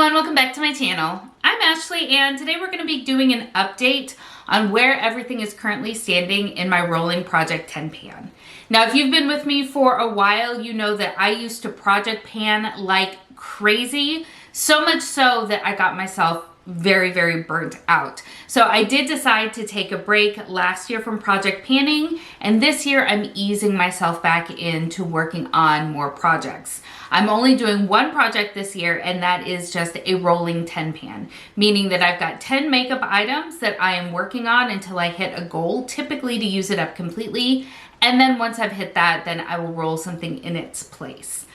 everyone, welcome back to my channel. I'm Ashley and today we're going to be doing an update on where everything is currently standing in my rolling project 10 pan. Now if you've been with me for a while, you know that I used to project pan like crazy, so much so that I got myself very burnt out. So I did decide to take a break last year from project panning, and this year I'm easing myself back into working on more projects. I'm only doing one project this year, and that is just a rolling 10 pan, meaning that I've got 10 makeup items that I am working on until I hit a goal, typically to use it up completely. And then once I've hit that, then I will roll something in its place.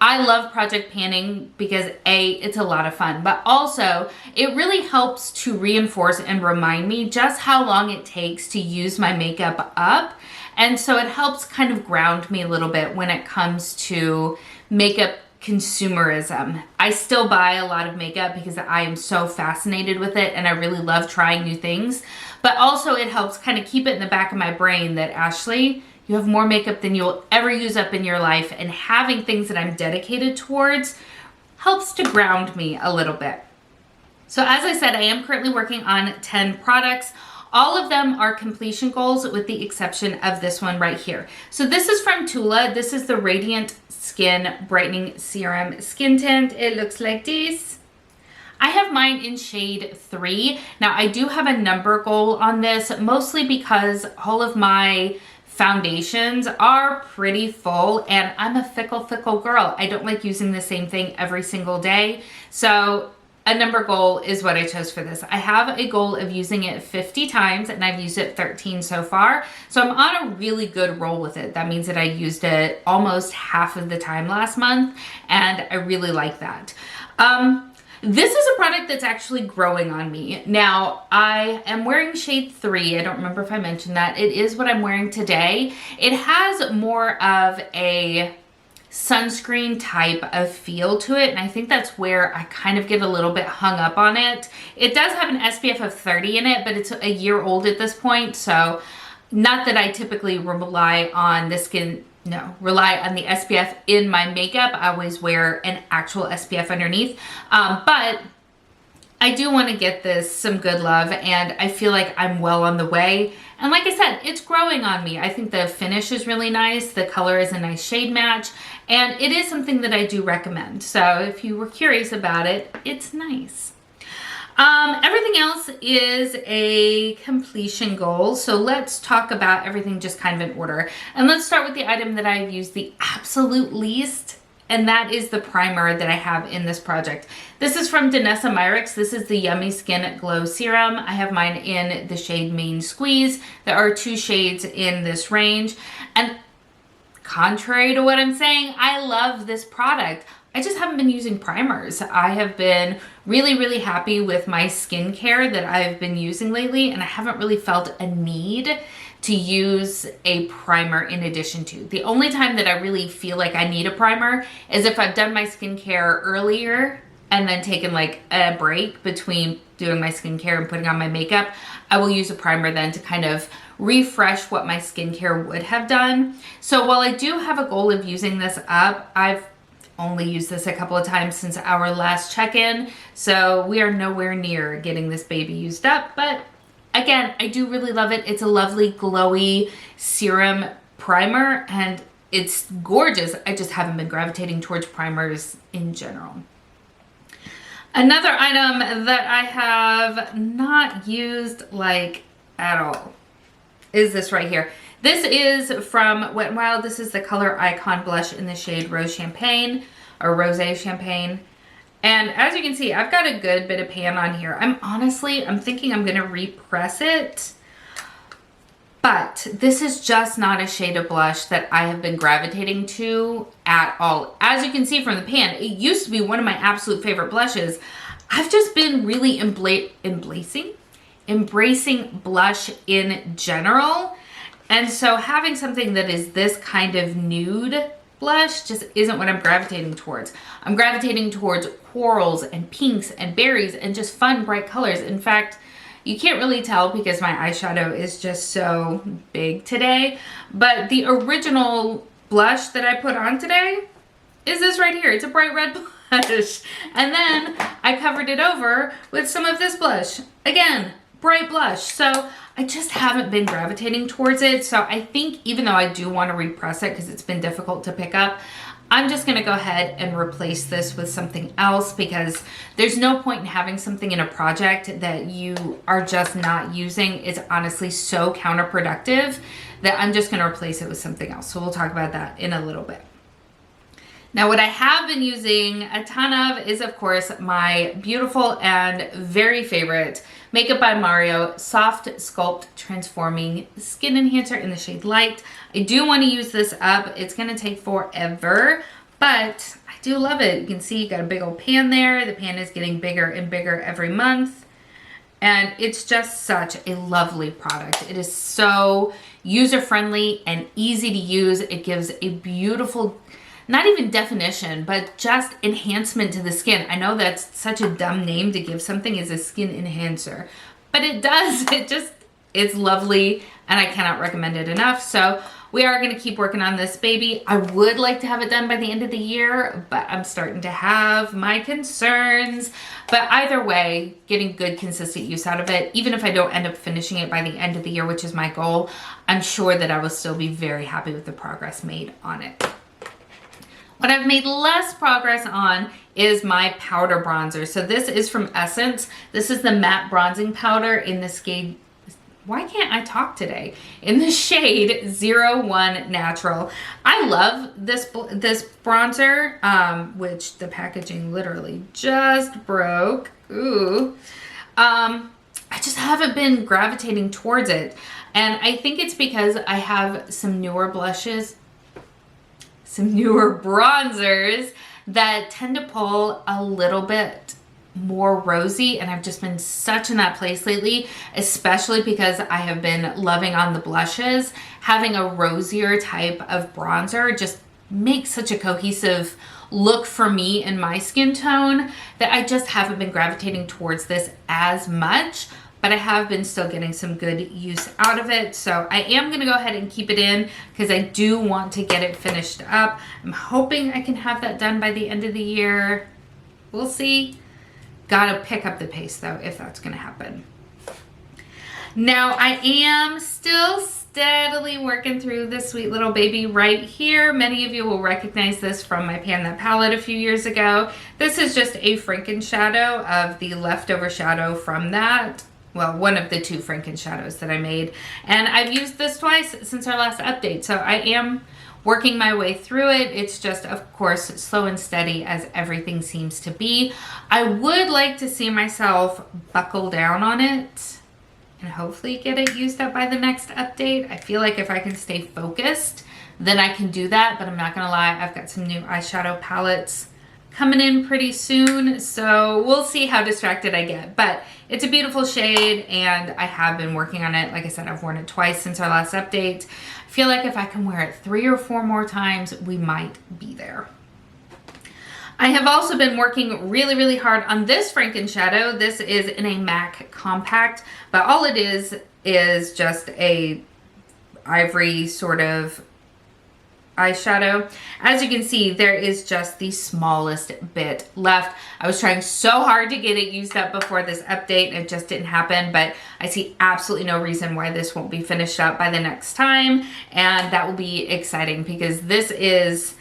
I love project panning because A, it's a lot of fun, but also it really helps to reinforce and remind me just how long it takes to use my makeup up. And so it helps kind of ground me a little bit when it comes to makeup consumerism. I still buy a lot of makeup because I am so fascinated with it and I really love trying new things. But also it helps kind of keep it in the back of my brain that, Ashley, you have more makeup than you'll ever use up in your life, and having things that I'm dedicated towards helps to ground me a little bit. So as I said, I am currently working on 10 products. All of them are completion goals with the exception of this one right here. So this is from Tula. This is the Radiant Skin Brightening Serum Skin Tint. It looks like this. I have mine in shade 3. Now I do have a number goal on this, mostly because all of my foundations are pretty full and I'm a fickle girl. I don't like using the same thing every single day. So a number goal is what I chose for this. I have a goal of using it 50 times and I've used it 13 so far. So I'm on a really good roll with it. That means that I used it almost half of the time last month and I really like that. This is a product that's actually growing on me. Now, I am wearing shade 3. I don't remember if I mentioned that. It is what I'm wearing today. It has more of a sunscreen type of feel to it, and I think that's where I kind of get a little bit hung up on it. It does have an SPF of 30 in it, but it's a year old at this point, so not that I typically rely on the SPF in my makeup. I always wear an actual SPF underneath. But I do want to get this some good love and I feel like I'm well on the way. And like I said, it's growing on me. I think the finish is really nice. The color is a nice shade match and it is something that I do recommend. So if you were curious about it, it's nice. Everything else is a completion goal. So let's talk about everything just kind of in order. And let's start with the item that I've used the absolute least, and that is the primer that I have in this project. This is from Danessa Myricks. This is the Yummy Skin Glow Serum. I have mine in the shade Main Squeeze. There are 2 shades in this range. And contrary to what I'm saying, I love this product. I just haven't been using primers. I have been really happy with my skincare that I've been using lately, and I haven't really felt a need to use a primer in addition to. The only time that I really feel like I need a primer is if I've done my skincare earlier and then taken like a break between doing my skincare and putting on my makeup. I will use a primer then to kind of refresh what my skincare would have done. So while I do have a goal of using this up, I've only used this a couple of times since our last check-in, so we are nowhere near getting this baby used up. But again, I do really love it. It's a lovely glowy serum primer and it's gorgeous. I just haven't been gravitating towards primers in general. Another item that I have not used like at all is this right here. This is from Wet n Wild. This is the Color Icon blush in the shade Rose Champagne or Rosé Champagne. And as you can see, I've got a good bit of pan on here. I'm thinking I'm gonna repress it, but this is just not a shade of blush that I have been gravitating to at all. As you can see from the pan, it used to be one of my absolute favorite blushes. I've just been really embracing blush in general. And so having something that is this kind of nude blush just isn't what I'm gravitating towards. I'm gravitating towards corals and pinks and berries and just fun, bright colors. In fact, you can't really tell because my eyeshadow is just so big today, but the original blush that I put on today is this right here. It's a bright red blush. blush. And then I covered it over with some of this blush. Again, bright blush. So I just haven't been gravitating towards it. So I think even though I do want to repress it because it's been difficult to pick up, I'm just going to go ahead and replace this with something else, because there's no point in having something in a project that you are just not using. It's honestly so counterproductive that I'm just going to replace it with something else. So we'll talk about that in a little bit. Now, what I have been using a ton of is, of course, my beautiful and very favorite Makeup by Mario Soft Sculpt Transforming Skin Enhancer in the shade Light. I do want to use this up. It's going to take forever, but I do love it. You can see you got a big old pan there. The pan is getting bigger and bigger every month. And it's just such a lovely product. It is so user-friendly and easy to use. It gives a beautiful, not even definition, but just enhancement to the skin. I know that's such a dumb name to give something as a skin enhancer, but it does. It's lovely, and I cannot recommend it enough. So we are going to keep working on this baby. I would like to have it done by the end of the year, but I'm starting to have my concerns. But either way, getting good, consistent use out of it, even if I don't end up finishing it by the end of the year, which is my goal, I'm sure that I will still be very happy with the progress made on it. What I've made less progress on is my powder bronzer. So this is from Essence. This is the matte bronzing powder in the shade, why can't I talk today? In the shade 01 Natural. I love this bronzer, which the packaging literally just broke. Ooh. I just haven't been gravitating towards it. And I think it's because I have some newer blushes, some newer bronzers that tend to pull a little bit more rosy, and I've just been such in that place lately, especially because I have been loving on the blushes. Having a rosier type of bronzer just makes such a cohesive look for me in my skin tone that I just haven't been gravitating towards this as much, but I have been still getting some good use out of it. So I am going to go ahead and keep it in because I do want to get it finished up. I'm hoping I can have that done by the end of the year. We'll see. Gotta pick up the pace though, if that's gonna happen. Now I am still steadily working through this sweet little baby right here. Many of you will recognize this from my Pan That palette a few years ago. This is just a frankenshadow of the leftover shadow from that. Well, one of the two frankenshadows that I made. And I've used this twice since our last update, so I am working my way through it. It's just, of course, slow and steady as everything seems to be. I would like to see myself buckle down on it and hopefully get it used up by the next update. I feel like if I can stay focused, then I can do that, but I'm not gonna lie, I've got some new eyeshadow palettes coming in pretty soon, so we'll see how distracted I get. But it's a beautiful shade, and I have been working on it. Like I said, I've worn it twice since our last update. I feel like if I can wear it 3 or 4 more times, we might be there. I have also been working really, really hard on this frankenshadow. This is in a MAC compact, but all it is just a ivory sort of eyeshadow. As you can see, there is just the smallest bit left. I was trying so hard to get it used up before this update, and it just didn't happen, but I see absolutely no reason why this won't be finished up by the next time, and that will be exciting because this is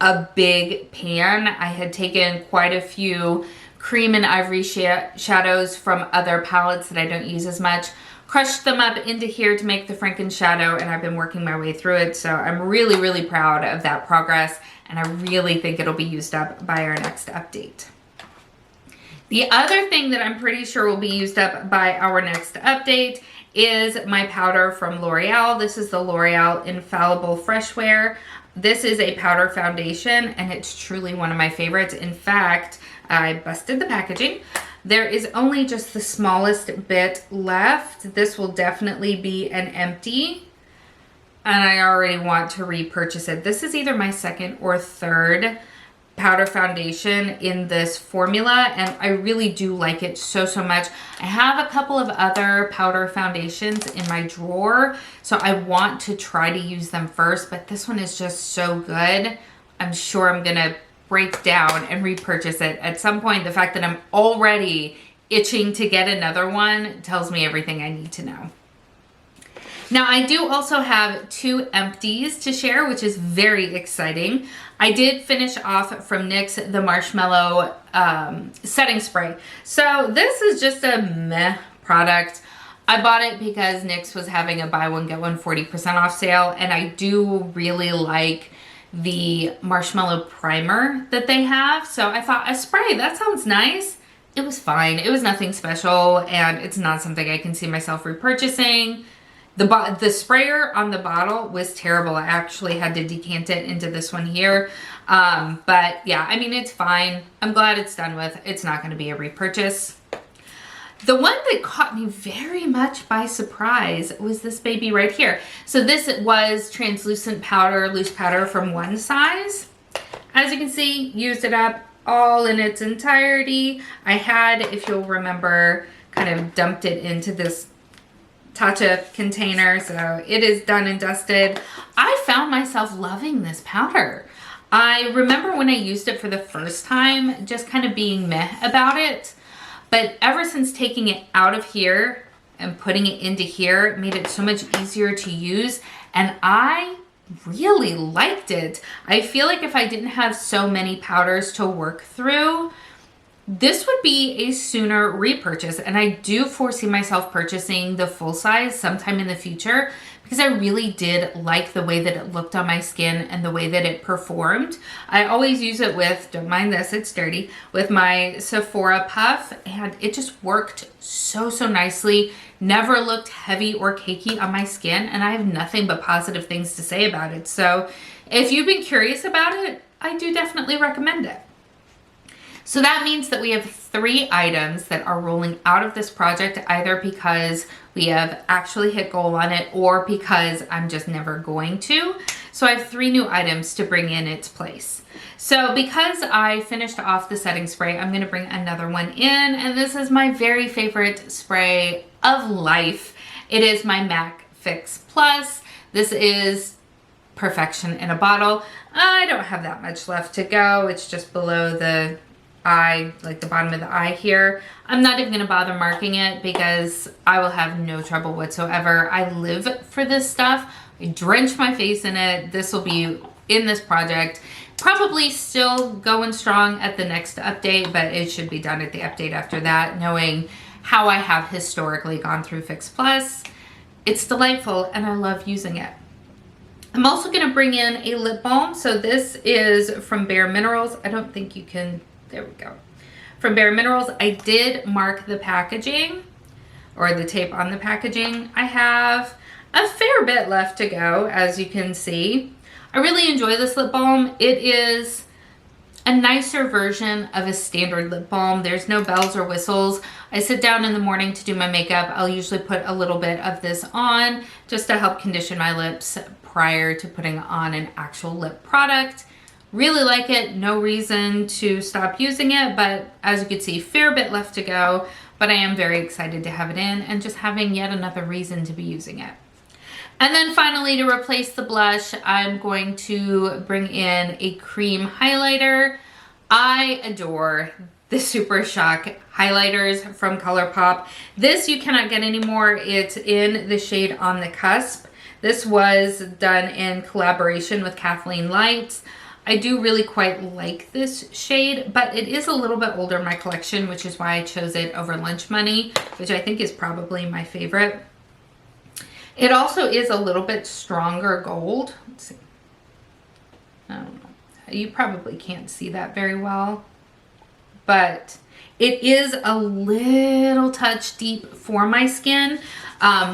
a big pan. I had taken quite a few cream and ivory shadows from other palettes that I don't use as much, crushed them up into here to make the frankenshadow, and I've been working my way through it. So I'm really, really proud of that progress, and I really think it'll be used up by our next update. The other thing that I'm pretty sure will be used up by our next update is my powder from L'Oreal. This is the L'Oreal Infallible Fresh Wear. This is a powder foundation, and it's truly one of my favorites. In fact, I busted the packaging. There is only just the smallest bit left. This will definitely be an empty, and I already want to repurchase it. This is either my second or third powder foundation in this formula, and I really do like it so, so much. I have a couple of other powder foundations in my drawer, so I want to try to use them first, but this one is just so good. I'm sure I'm gonna break down and repurchase it at some point. The fact that I'm already itching to get another one tells me everything I need to know. Now, I do also have 2 empties to share, which is very exciting. I did finish off from NYX the Marshmallow setting spray. So this is just a meh product. I bought it because NYX was having a buy one get one 40% off sale, and I do really like the marshmallow primer that they have. So I thought, a spray, that sounds nice. It was fine. It was nothing special, and it's not something I can see myself repurchasing. The sprayer on the bottle was terrible. I actually had to decant it into this one here. But yeah, I mean, it's fine. I'm glad it's done with. It's not going to be a repurchase. The one that caught me very much by surprise was this baby right here. So this was translucent powder, loose powder from One Size. As you can see, used it up all in its entirety. I had, if you'll remember, kind of dumped it into this Tatcha container, so it is done and dusted. I found myself loving this powder. I remember when I used it for the first time, just kind of being meh about it. But ever since taking it out of here and putting it into here, it made it so much easier to use. And I really liked it. I feel like if I didn't have so many powders to work through, this would be a sooner repurchase, and I do foresee myself purchasing the full size sometime in the future because I really did like the way that it looked on my skin and the way that it performed. I always use it with, don't mind this, it's dirty, with my Sephora puff, and it just worked so nicely. Never looked heavy or cakey on my skin, and I have nothing but positive things to say about it. So if you've been curious about it, I do definitely recommend it. So that means that we have 3 items that are rolling out of this project, either because we have actually hit goal on it or because I'm just never going to. So I have 3 new items to bring in its place. So because I finished off the setting spray, I'm going to bring another one in, and this is my very favorite spray of life. It is my MAC Fix Plus. This is perfection in a bottle. I don't have that much left to go. It's just below the eye, like the bottom of the eye here. I'm not even going to bother marking it because I will have no trouble whatsoever. I live for this stuff. I drench my face in it. This will be in this project. Probably still going strong at the next update, but it should be done at the update after that, knowing how I have historically gone through Fix Plus. It's delightful and I love using it. I'm also going to bring in a lip balm. So this is from BareMinerals. I don't think you can, there we go. From BareMinerals, I did mark the packaging or the tape on the packaging. I have a fair bit left to go, as you can see. I really enjoy this lip balm. It is a nicer version of a standard lip balm. There's no bells or whistles. I sit down in the morning to do my makeup. I'll usually put a little bit of this on just to help condition my lips prior to putting on an actual lip product. Really like it. No reason to stop using it, but as you can see, fair bit left to go, but I am very excited to have it in and just having yet another reason to be using it. And then finally, to replace the blush, I'm going to bring in a cream highlighter. I adore the Super Shock highlighters from ColourPop. This you cannot get anymore. It's in the shade On the Cusp. This was done in collaboration with Kathleen Lights. I do really quite like this shade, but it is a little bit older in my collection, which is why I chose it over Lunch Money, which I think is probably my favorite. It also is a little bit stronger gold. Let's see. I don't know. You probably can't see that very well, but it is a little touch deep for my skin,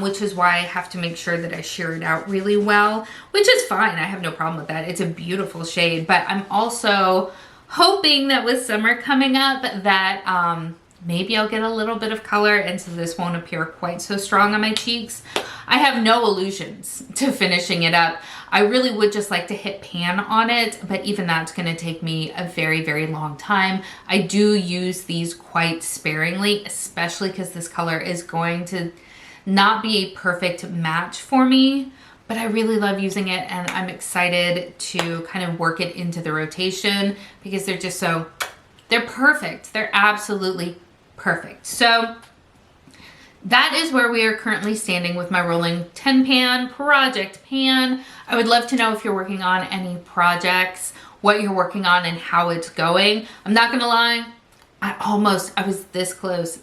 which is why I have to make sure that I shear it out really well, which is fine. I have no problem with that. It's a beautiful shade, but I'm also hoping that with summer coming up that maybe I'll get a little bit of color and so this won't appear quite so strong on my cheeks. I have no illusions to finishing it up. I really would just like to hit pan on it, but even that's going to take me a very, very long time. I do use these quite sparingly, especially because this color is going to not be a perfect match for me, but I really love using it, and I'm excited to kind of work it into the rotation because they're just so, they're perfect. They're absolutely perfect. So that is where we are currently standing with my rolling 10 pan project pan. I would love to know if you're working on any projects, what you're working on and how it's going. I'm not gonna lie, I was this close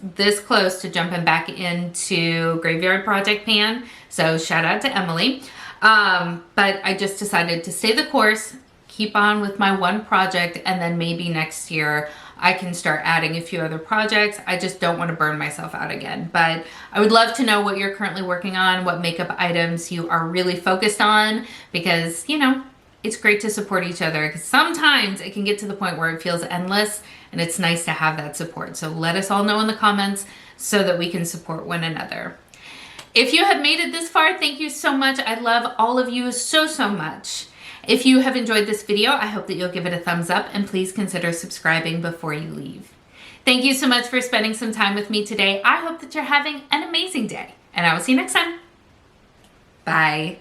to jumping back into Graveyard Project Pan. So shout out to Emily. But I just decided to stay the course, keep on with my one project, and then maybe next year I can start adding a few other projects. I just don't want to burn myself out again. But I would love to know what you're currently working on, what makeup items you are really focused on, because, you know, it's great to support each other, because sometimes it can get to the point where it feels endless, and it's nice to have that support. So let us all know in the comments so that we can support one another. If you have made it this far, thank you so much. I love all of you so, so much. If you have enjoyed this video, I hope that you'll give it a thumbs up, and please consider subscribing before you leave. Thank you so much for spending some time with me today. I hope that you're having an amazing day, and I will see you next time. Bye.